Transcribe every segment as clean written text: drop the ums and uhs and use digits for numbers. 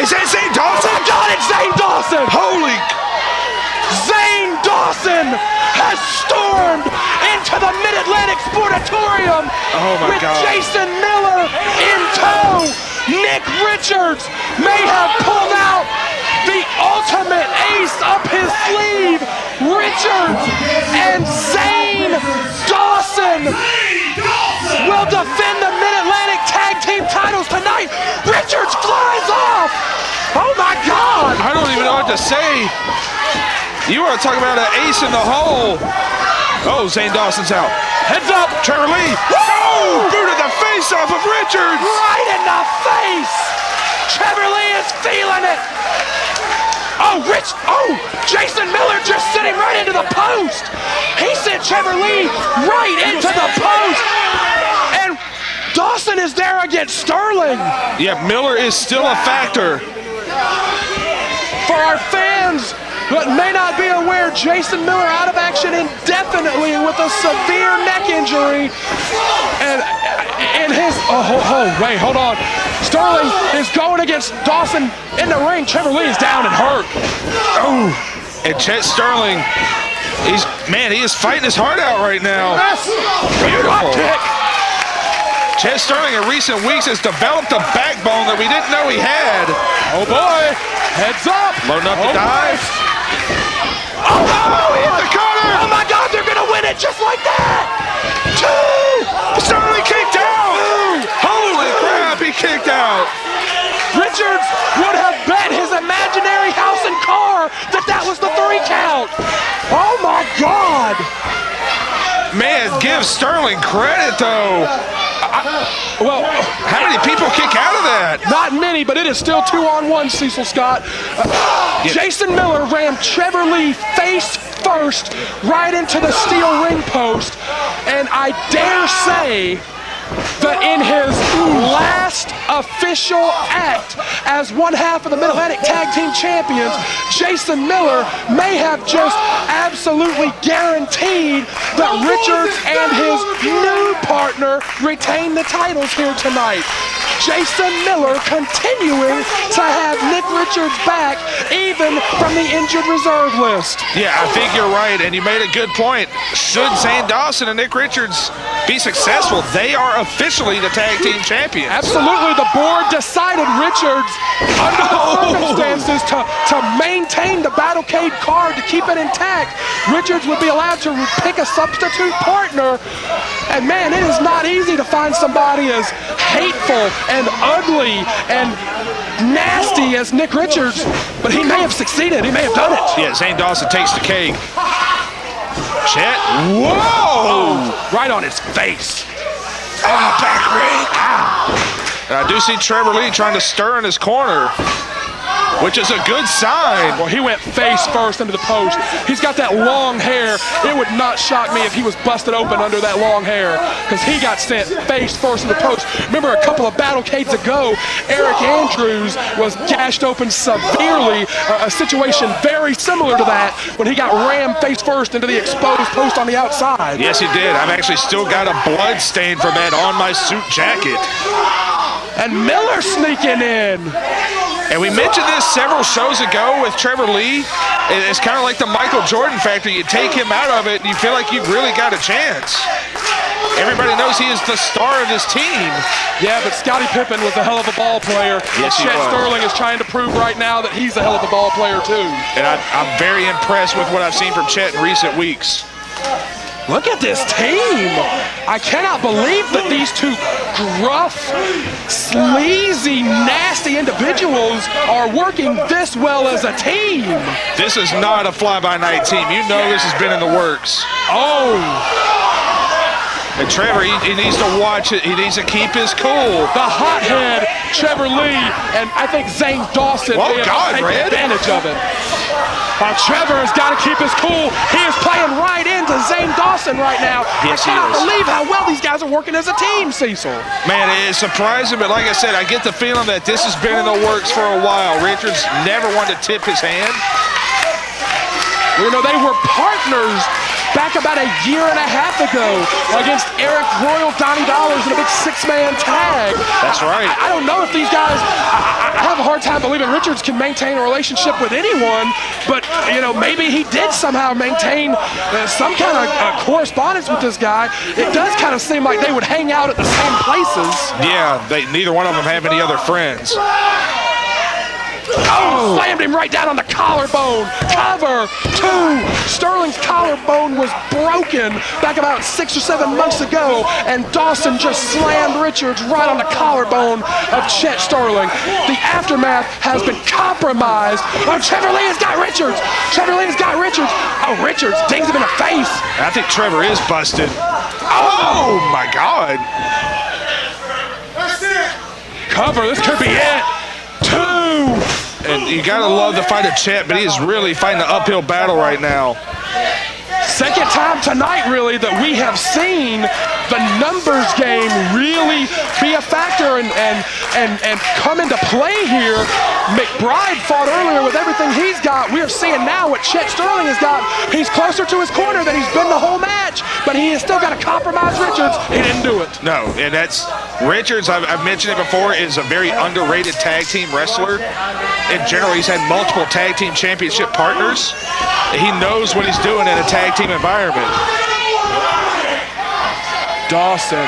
Is that Zane Dawson? I got it, Zane Dawson! Holy! Zane Dawson has stormed into the Mid-Atlantic Sportatorium with Jason Miller in tow. Nick Richards may have pulled out the ultimate ace up his sleeve. Richards and Zane Dawson will defend the Mid-Atlantic Tag Team titles tonight. Richards flies off. Oh my God. I don't even know what to say. You want to talk about an ace in the hole. Oh, Zane Dawson's out. Heads up. Trevor Lee. Oh, booted the face off of Richards. Right in the face. Trevor Lee is feeling it. Oh, Jason Miller just sent him right into the post. He sent Trevor Lee right into the post. And Dawson is there against Sterling. Yeah, Miller is still a factor. For our fans that may not be aware, Jason Miller out of action indefinitely with a severe neck injury. And his, wait, hold on. Sterling is going against Dawson in the ring. Trevor Lee is down and hurt. Oh, and Chet Sterling, he is fighting his heart out right now. Yes. Beautiful. Kick. Chet Sterling in recent weeks has developed a backbone that we didn't know he had. Oh boy, heads up. Loading up the dive. Oh, he hit the cutter. Oh my God, they're gonna win it just like that. 2. Sterling kicked out. Holy crap, he kicked out. Richards would have bet his imaginary house and car that was the 3 count. Oh my God. Man, give Sterling credit though. Well, how many people kick out of that? Not many, but it is still 2-on-1, Cecil Scott. Jason Miller ran Trevor Lee face first right into the steel ring post, and I dare say that in his last official act as one half of the Mid-Atlantic Tag Team Champions, Jason Miller may have just absolutely guaranteed that Richards and his new partner retain the titles here tonight. Jason Miller continuing to have Nick Richards back even from the injured reserve list. Yeah, I think you're right, and you made a good point. Should Zane Dawson and Nick Richards be successful, they are officially the tag team champions. Absolutely, the board decided Richards, under the circumstances, to maintain the Battlecade card, to keep it intact. Richards would be allowed to pick a substitute partner, and man, it is not easy to find somebody as hateful and ugly and nasty as Nick Richards, but he may have succeeded, he may have done it. Yeah, Zane Dawson takes the cake. Chet, whoa! Right on his face. Back ring. And I do see Trevor Lee trying to stir in his corner, which is a good sign. Well, he went face first into the post. He's got that long hair. It would not shock me if he was busted open under that long hair, because he got sent face first in the post. Remember a couple of Battlecades ago, Aric Andrews was gashed open severely, a situation very similar to that when he got rammed face first into the exposed post on the outside. Yes, he did. I've actually still got a blood stain from that on my suit jacket. And Miller sneaking in. And we mentioned this several shows ago with Trevor Lee. It's kind of like the Michael Jordan factor. You take him out of it and you feel like you've really got a chance. everybody knows he is the star of his team. Yeah, but Scottie Pippen was a hell of a ball player. Yes, he Chet was. Sterling is trying to prove right now that he's a hell of a ball player too. And I'm very impressed with what I've seen from Chet in recent weeks. Look at this team. I cannot believe that these two gruff, sleazy, nasty individuals are working this well as a team. This is not a fly-by-night team. You know this has been in the works. Oh. And Trevor, he needs to watch it. He needs to keep his cool. The hothead, Trevor Lee, and I think Zane Dawson may have taken advantage of it. Trevor has got to keep his cool. He is playing right into Zane Dawson right now. Yes, I cannot believe how well these guys are working as a team, Cecil. Man, it is surprising, but like I said, I get the feeling that this has been in the works for a while. Richards never wanted to tip his hand. You know, they were partners back about a year and a half ago against Arik Royal, Donnie Dollars in a big six-man tag. That's right. I don't know if these guys, I have a hard time believing Richards can maintain a relationship with anyone, but, you know, maybe he did somehow maintain some kind of correspondence with this guy. It does kind of seem like they would hang out at the same places. Yeah, neither one of them have any other friends. Oh, slammed him right down on the collarbone. Cover two. Sterling's collarbone was broken back about 6 or 7 months ago, and Dawson just slammed Richards right on the collarbone of Chet Sterling. The aftermath has been compromised. Oh, Trevor Lee has got Richards. Trevor Lee has got Richards. Oh, Richards dings him in the face. I think Trevor is busted. Oh my God. That's it. Cover, this could be it. Two. And you gotta love the fight of Chet, but he is really fighting an uphill battle right now. Second time tonight, really, that we have seen the numbers game really be a factor and come into play here. McBride fought earlier with everything he's got. We are seeing now what Chet Sterling has got. He's closer to his corner than he's been the whole match, but he has still got to compromise Richards. He didn't do it. No, and that's Richards, I've mentioned it before, is a very underrated tag team wrestler. In general, he's had multiple tag team championship partners. He knows what he's doing in a tag team environment. Dawson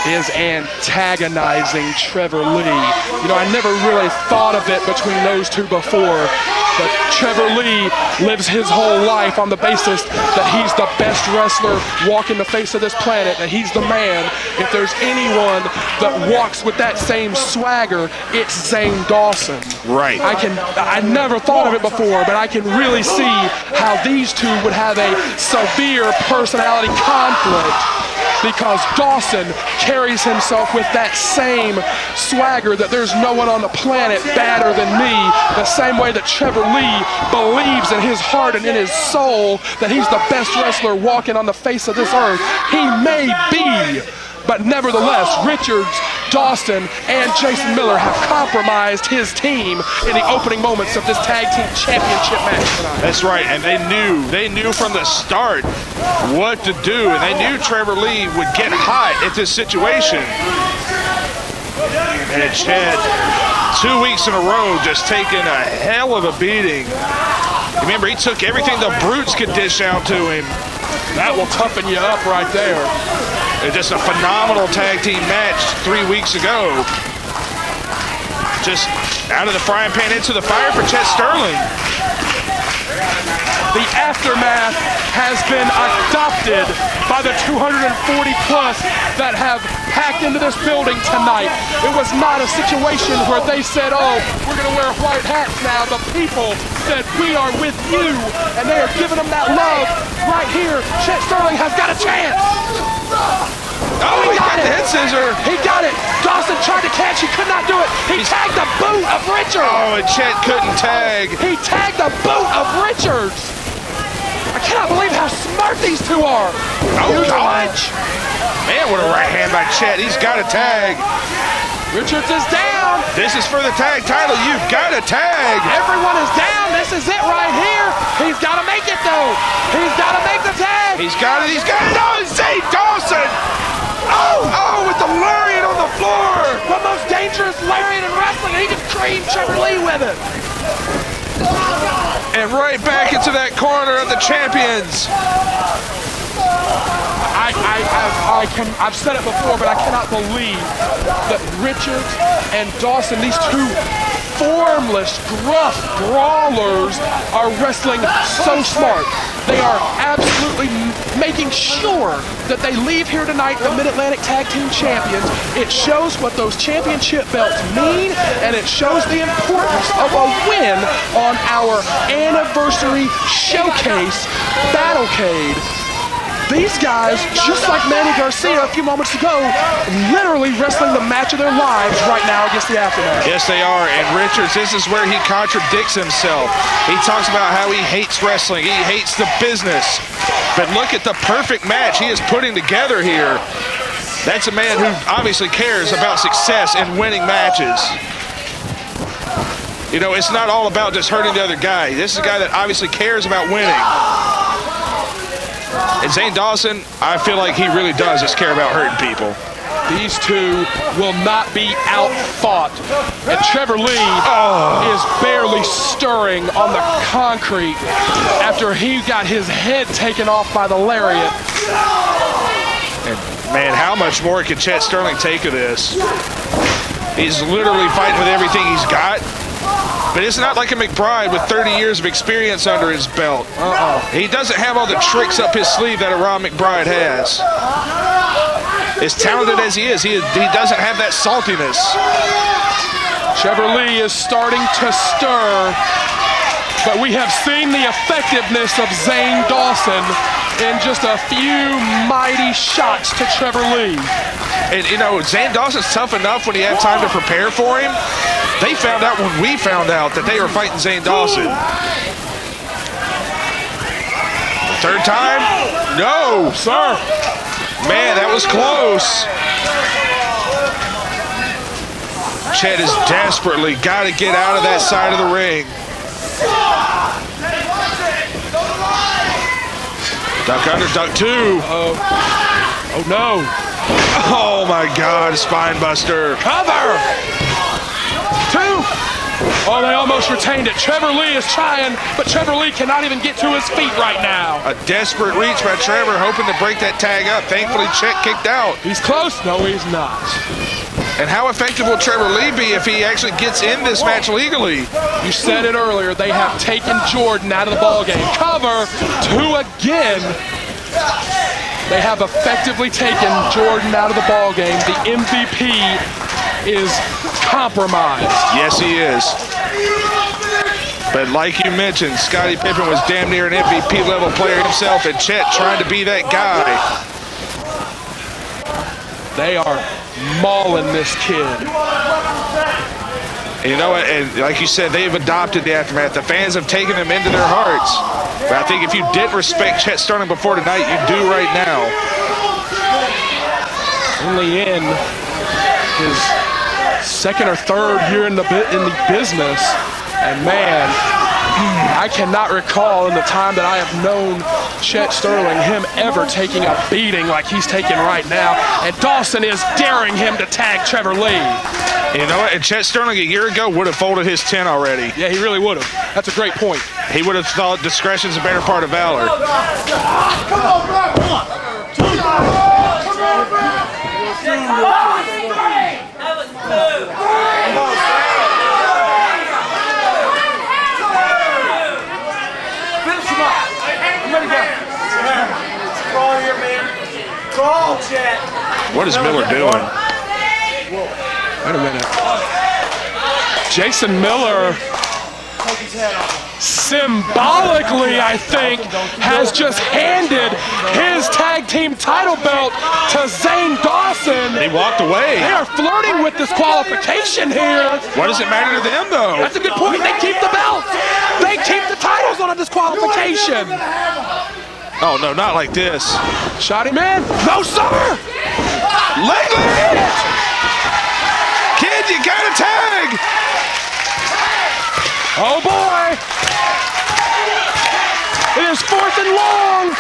is antagonizing Trevor Lee. You know, I never really thought of it between those two before, but Trevor Lee lives his whole life on the basis that he's the best wrestler walking the face of this planet, that he's the man. If there's anyone that walks with that same swagger, it's Zane Dawson. Right. I never thought of it before, but I can really see how these two would have a severe personality conflict, because Dawson carries himself with that same swagger that there's no one on the planet badder than me, the same way that Trevor Lee believes in his heart and in his soul that he's the best wrestler walking on the face of this earth. He may be, but nevertheless, Richards, Dawson, and Jason Miller have compromised his team in the opening moments of this tag team championship match tonight. That's right, and they knew from the start what to do, and they knew Trevor Lee would get hot at this situation. And Chet, 2 weeks in a row, just taking a hell of a beating. Remember, he took everything the Brutes could dish out to him. That will toughen you up right there. It's just a phenomenal tag team match 3 weeks ago. Just out of the frying pan into the fire for Chet Sterling. The aftermath has been adopted by the 240 plus that have packed into this building tonight. It was not a situation where they said, oh, we're going to wear white hats now. The people said, we are with you, and they are giving them that love right here. Chet Sterling has got a chance. Oh, he got the head scissor. He got it. Dawson tried to catch. He could not do it. He tagged the boot of Richards. Oh, and Chet couldn't tag. He tagged the boot of Richards. I cannot believe how smart these two are. Oh, God. Man, what a right hand by Chet. He's got a tag. Richards is down. This is for the tag title. You've got a tag. Everyone is down. This is it right here. He's got to make it, though. He's got to make the tag. He's got it. He's got it. No, Zane Dawson. Oh, with the lariat on the floor. The most dangerous lariat in wrestling. He just creamed Trevor Lee with it. And right back into that corner of the champions. I I've said it before, but I cannot believe that Richards and Dawson, these two formless, gruff brawlers, are wrestling so smart. They are absolutely making sure that they leave here tonight the Mid-Atlantic Tag Team Champions. It shows what those championship belts mean, and it shows the importance of a win on our anniversary showcase Battlecade. These guys, just like Manny Garcia a few moments ago, literally wrestling the match of their lives right now against the Aftermath. Yes, they are. And Richards, this is where he contradicts himself. He talks about how he hates wrestling. He hates the business. But look at the perfect match he is putting together here. That's a man who obviously cares about success and winning matches. You know, it's not all about just hurting the other guy. This is a guy that obviously cares about winning. And Zane Dawson, I feel like he really does just care about hurting people. These two will not be out-fought. And Trevor Lee is barely stirring on the concrete after he got his head taken off by the lariat. And man, how much more can Chet Sterling take of this? He's literally fighting with everything he's got. But it's not like a McBride with 30 years of experience under his belt. He doesn't have all the tricks up his sleeve that a Ron McBride has. As talented as he is, he doesn't have that saltiness. Trevor Lee is starting to stir, but we have seen the effectiveness of Zane Dawson in just a few mighty shots to Trevor Lee. And you know, Zane Dawson's tough enough when he had time to prepare for him. They found out when we found out that they were fighting Zane Dawson. Third time? No, sir. Man, that was close. Chet is desperately got to get out of that side of the ring. Duck under, duck two. Oh no. Oh my God, spine buster. Cover. Two. Oh, they almost retained it. Trevor Lee is trying, but Trevor Lee cannot even get to his feet right now. A desperate reach by Trevor, hoping to break that tag up. Thankfully, Chet kicked out. He's close. No, he's not. And how effective will Trevor Lee be if he actually gets in this match legally? You said it earlier. They have taken Jordan out of the ballgame. Cover. Two again. They have effectively taken Jordan out of the ballgame. The MVP is compromised. Yes, he is. But like you mentioned, Scottie Pippen was damn near an MVP level player himself, and Chet trying to be that guy. They are mauling this kid. And you know what, and like you said, they've adopted the Aftermath. The fans have taken them into their hearts. But I think if you didn't respect Chet Sterling before tonight, you do right now. Only in his second or third year in the business, and man, I cannot recall in the time that I have known Chet Sterling him ever taking a beating like he's taking right now. And Dawson is daring him to tag Trevor Lee. You know what? And Chet Sterling a year ago would have folded his 10 already. Yeah, he really would have. That's a great point. He would have thought discretion's a better part of valor. Come on, bro. Come on. That was blue. Finish him up. I'm ready to go. Crawl here, man. Crawl, Chet. What is Miller doing? Wait a minute. Jason Miller symbolically, I think, has just handed his tag team title belt to Zane Dawson. He walked away. They are flirting with disqualification here. What does it matter to them, though? That's a good point. They keep the belts. They keep the titles on a disqualification. Oh, no, not like this. Shot him in. No, sir. Leg lift! Kid, you got a tag! Oh, boy. It is fourth and long.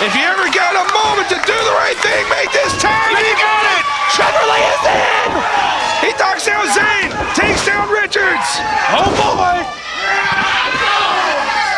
If you ever got a moment to do the right thing, make this tag. You got it! Trevor Lee is in. He knocks down Zane, takes down Richards. Oh, boy.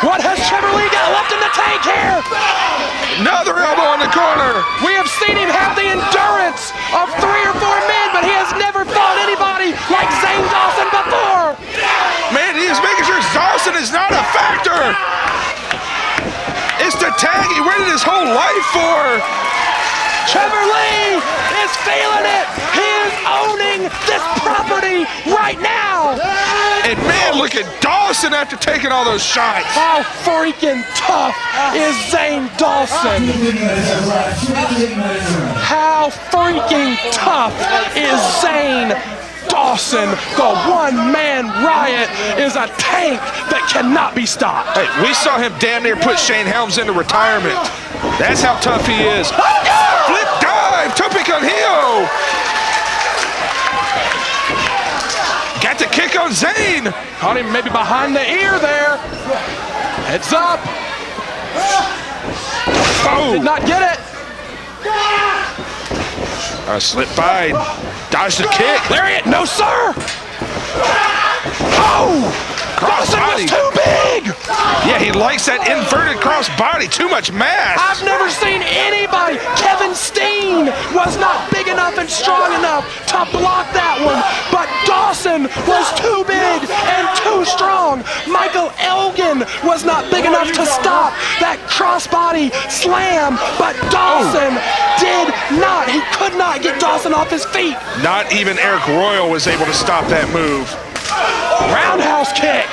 What has Trevor Lee got left in the tank here? Another elbow in the corner. We have seen him have the endurance of 3 or 4 men, but he has never fought anybody like Zane Dawson before. Man, he is making sure Dawson is not a factor. It's the tag he waited his whole life for. Trevor Lee is feeling it. He is owning this property right now. And man, look at Dawson after taking all those shots. How freaking tough is Zane Dawson? How freaking tough is Zane Dawson? The one-man riot is a tank that cannot be stopped. Hey, we saw him damn near put Shane Helms into retirement. That's how tough he is. Flip dive, tope con heel. Got the kick on Zane. Caught him maybe behind the ear there. Heads up. Oh, Did not get it. Slipped by, dodged the kick. There he is. No, sir. Oh! Dawson was too big! Yeah, he likes that inverted cross body. Too much mass. I've never seen anybody. Kevin Steen was not big enough and strong enough to block that one, but Dawson was too big and too strong. Michael Elgin was not big enough to stop that crossbody slam, but Dawson did not. He could not get Dawson off his feet. Not even Arik Royal was able to stop that move. Roundhouse kick.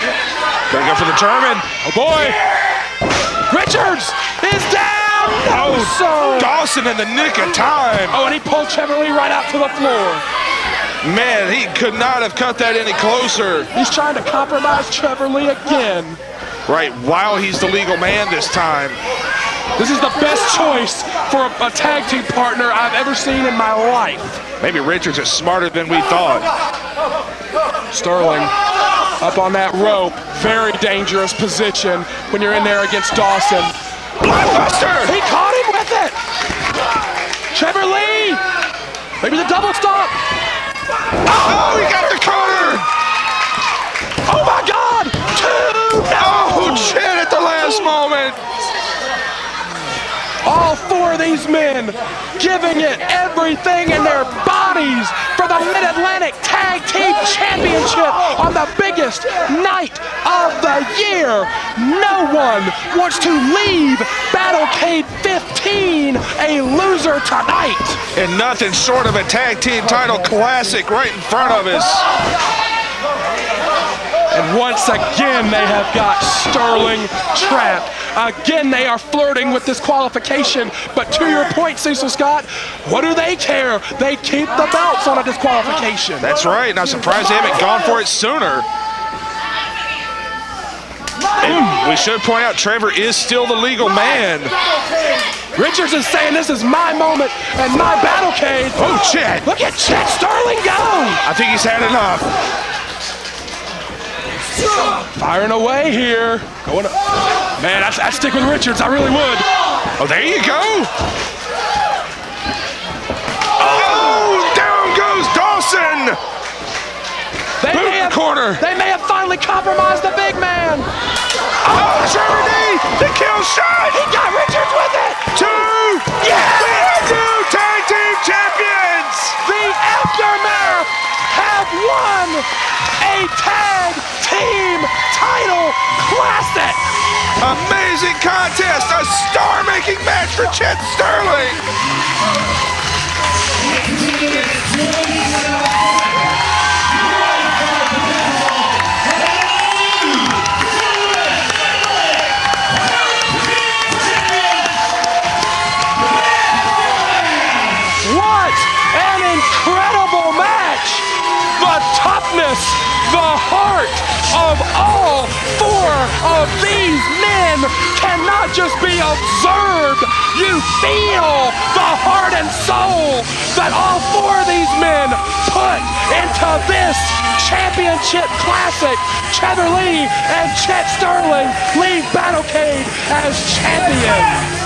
Gonna go for the German. Oh boy. Richards is down. Oh, so Dawson in the nick of time. and he pulled Trevor Lee right out to the floor. Man, he could not have cut that any closer. He's trying to compromise Trevor Lee again. Right, while he's the legal man this time. This is the best choice for a tag team partner I've ever seen in my life. Maybe Richards is smarter than we thought. Sterling up on that rope. Very dangerous position when you're in there against Dawson. Blockbuster! He caught him with it. Trevor Lee. Maybe the double stop. Oh, he got the corner! Oh my God! 2! Oh, Chet at the last moment! All 4 of these men giving it everything in their bodies for the Mid-Atlantic Tag Team Championship on the biggest night of the year. No one wants to leave Battlecade 15 a loser tonight. And nothing short of a tag team title classic right in front of us. And once again, they have got Sterling trapped. Again, they are flirting with disqualification. But to your point, Cecil Scott, what do they care? They keep the belts on a disqualification. That's right, and I'm surprised they haven't gone for it sooner. And we should point out Trevor is still the legal man. Richards is saying this is my moment and my Battlecade. Oh, Chet! Look at Chet Sterling go! I think he's had enough. Firing away here. Going up. Man, I'd stick with Richards. I really would. Oh, there you go. Oh, down goes Dawson. Corner. They may have finally compromised the big man. Oh, Trevor Lee, the kill shot. He got Richards with it. 2. Yes! We are 2 tag team champions. The Aftermath have won a tag team title classic. Amazing contest, a star-making match for Chet Sterling. What an incredible match! The toughness, the heart of all 4 of these men cannot just be observed. You feel the heart and soul that all 4 of these men put into this championship classic. Trevor Lee and Chet Sterling leave Battlecade as champions.